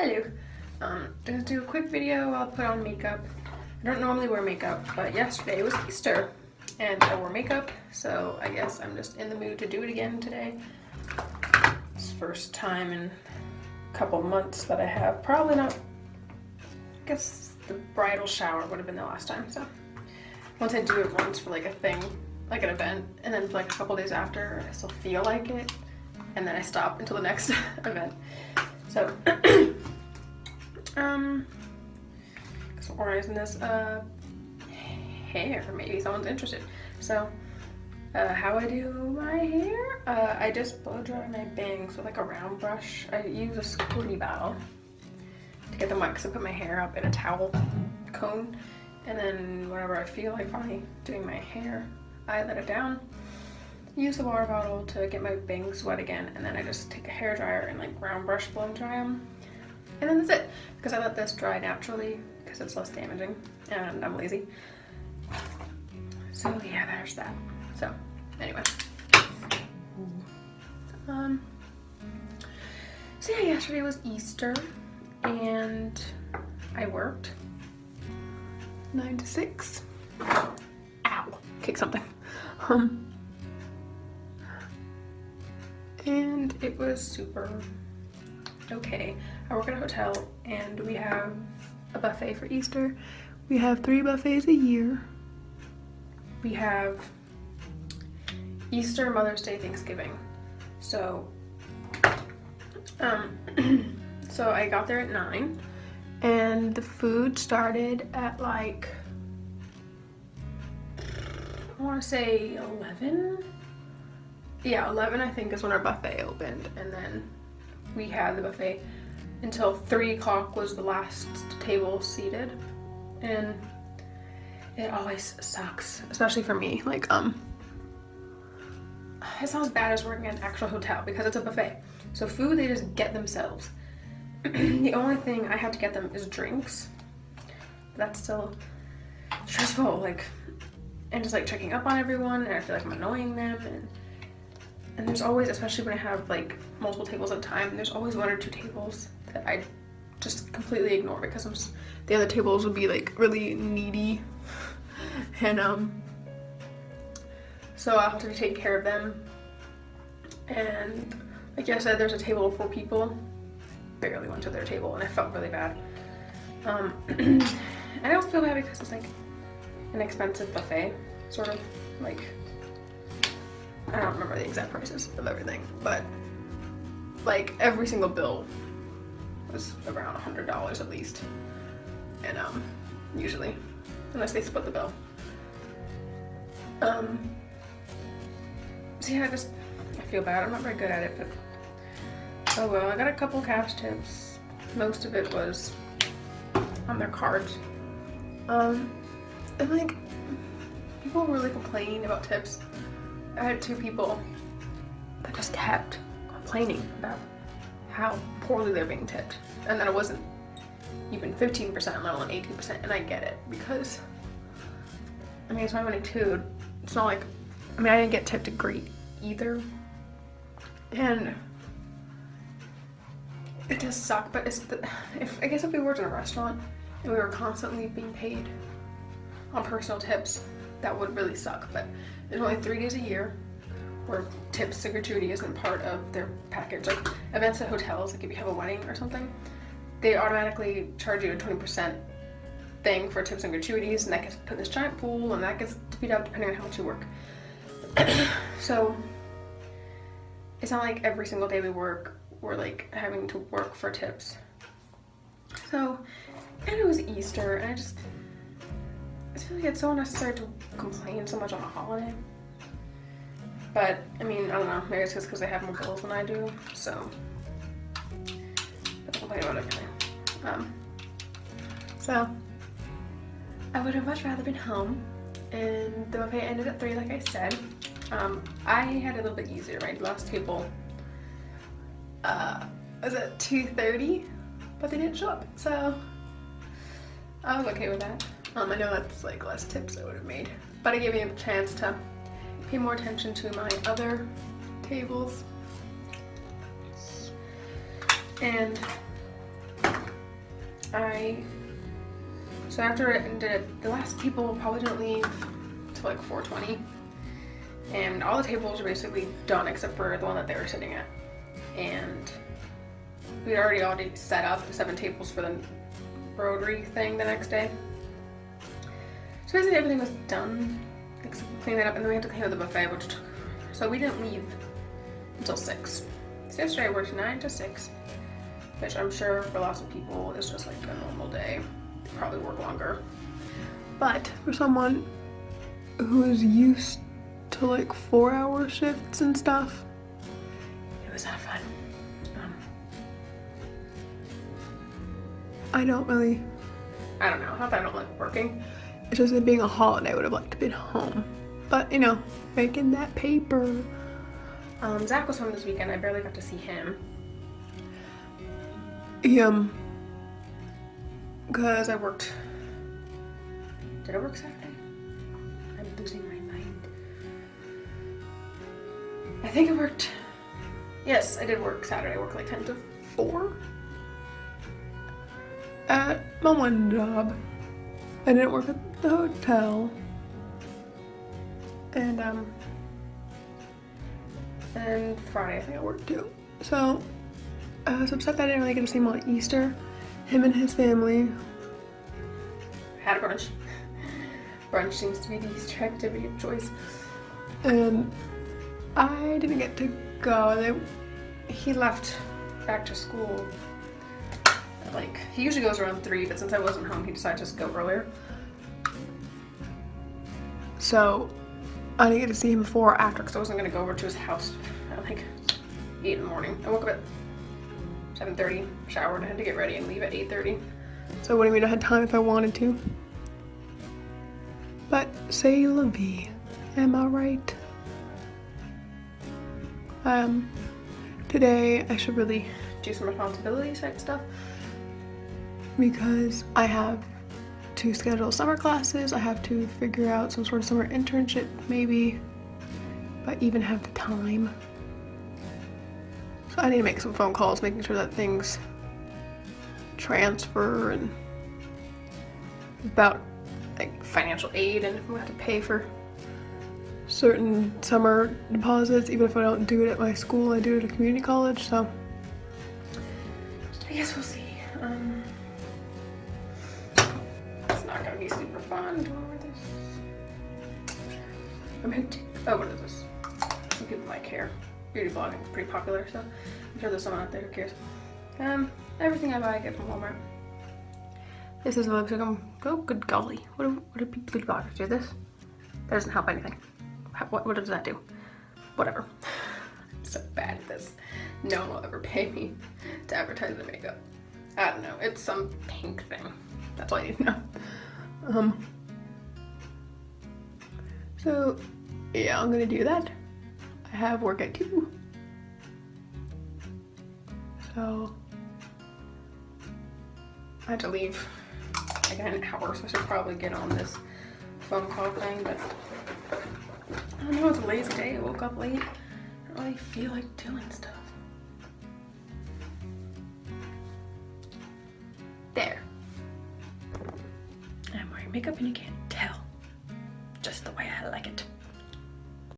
Hello. Gonna do a quick video. I'll put on makeup. I don't normally wear makeup, but yesterday was Easter and I wore makeup, so I guess I'm just in the mood to do it again today. It's the first time in a couple months that I have. Probably not. I guess the bridal shower would have been the last time, so once I do it once for like a thing, like an event, and then for like a couple days after I still feel like it, and then I stop until the next event. So so organizing this hair, maybe someone's interested. So how I do my hair, I just blow dry my bangs with like a round brush. I use a squirty bottle to get them wet because I put my hair up in a towel cone, and then whenever I feel like finally doing my hair, I let it down, use the water bottle to get my bangs wet again, and then I just take a hair dryer and like round brush blow dry them, and then that's it, because I let this dry naturally because it's less damaging and I'm lazy. So yeah, there's that. So anyway, so yeah, yesterday was Easter and I worked 9 to 6. Ow, kick something. And it was super okay. I work at a hotel and we have a buffet for Easter. We have 3 buffets a year. We have Easter, Mother's Day, Thanksgiving. So so I got there at 9 and the food started at like, I want to say 11. Yeah, 11 I think is when our buffet opened, and then we had the buffet until 3 o'clock was the last table seated, and it always sucks, especially for me. Like it's not as bad as working at an actual hotel because it's a buffet, so food they just get themselves. The only thing I have to get them is drinks, but that's still stressful, like, and just like checking up on everyone, and I feel like I'm annoying them, and there's always, especially when I have like multiple tables at a time, there's always 1 or 2 tables that I just completely ignore because the other tables would be like really needy, and so I'll have to take care of them. And like yesterday, there's a table of 4 people, barely went to their table, and I felt really bad. I don't feel bad because it's like an expensive buffet, sort of, like, I don't remember the exact prices of everything, but like every single bill was around $100 at least, and usually, unless they split the bill. So yeah, I feel bad. I'm not very good at it, but oh well. I got a couple cash tips. Most of it was on their cards. And like, people really complain about tips. I had 2 people that just kept complaining about how poorly they're being tipped, and that it wasn't even 15%, let alone 18%, and I get it, because, I mean, it's my money too. It's not like, I mean, I didn't get tipped great either, and it does suck, but I guess if we worked in a restaurant and we were constantly being paid on personal tips, that would really suck. But there's only 3 days a year where tips and gratuity isn't part of their package. Like events at hotels, like if you have a wedding or something, they automatically charge you a 20% thing for tips and gratuities, and that gets put in this giant pool, and that gets divvied up depending on how much you work. So it's not like every single day we work, we're like having to work for tips. So, and it was Easter, and I feel like it's so unnecessary to complain so much on a holiday. But, I mean, I don't know, maybe it's just because they have more bills than I do, so I don't complain about everything. So, I would have much rather been home, and the buffet ended at 3, like I said. I had it a little bit easier. My last table was at 2:30, but they didn't show up, so I was okay with that. I know that's like less tips I would have made, but it gave me a chance to pay more attention to my other tables. And So after it ended, the last people probably didn't leave till like 4:20, and all the tables are basically done except for the one that they were sitting at. And we'd already set up 7 tables for the Rotary thing the next day. So basically everything was done except clean that up, and then we had to clean up the buffet, which took, so we didn't leave until 6. So yesterday I worked 9 to 6, which I'm sure for lots of people is just like a normal day. They probably work longer. But for someone who is used to like 4-hour shifts and stuff, it was not fun. I don't know, not that I don't like working. It's just that being a holiday, I would have liked to be home. But, you know, making that paper. Zach was home this weekend. I barely got to see him. Because I worked... Did I work Saturday? I'm losing my mind. I think I worked... Yes, I did work Saturday. I worked like 10 to 4. At my one job. I didn't work at the hotel. And Friday I think I worked too. So I was upset that I didn't really get to see him on Easter. Him and his family had a brunch. Brunch seems to be the Easter activity of choice. And I didn't get to go. He left back to school. Like, he usually goes around 3, but since I wasn't home, he decided to just go earlier. So, I didn't get to see him before or after, because I wasn't going to go over to his house at like 8 in the morning. I woke up at 7:30, showered, I had to get ready and leave at 8:30. So I wouldn't even have had time if I wanted to. But, c'est la vie. Am I right? Today, I should really do some responsibility type stuff. Because I have to schedule summer classes, I have to figure out some sort of summer internship maybe, but even have the time. So I need to make some phone calls, making sure that things transfer, and about like financial aid, and if we have to pay for certain summer deposits, even if I don't do it at my school, I do it at a community college, so I guess we'll see. It's not gonna be super fun doing over this. Romantic. Oh, what is this? Some people like hair. Beauty blogging is pretty popular, so I'm sure there's someone out there who cares. Everything I buy I get from Walmart. This is a lipstick. Oh, good golly. What do beauty bloggers do this? That doesn't help anything. What does that do? Whatever. I'm so bad at this. No one will ever pay me to advertise the makeup. I don't know. It's some pink thing. That's all I need to know. So, yeah, I'm gonna do that. I have work at 2. So, I have to leave like in an hour, so I should probably get on this phone call thing, but I don't know, it's a lazy day. I woke up late. I don't really feel like doing stuff. There. I'm wearing makeup and you can't tell. Just the way I like it.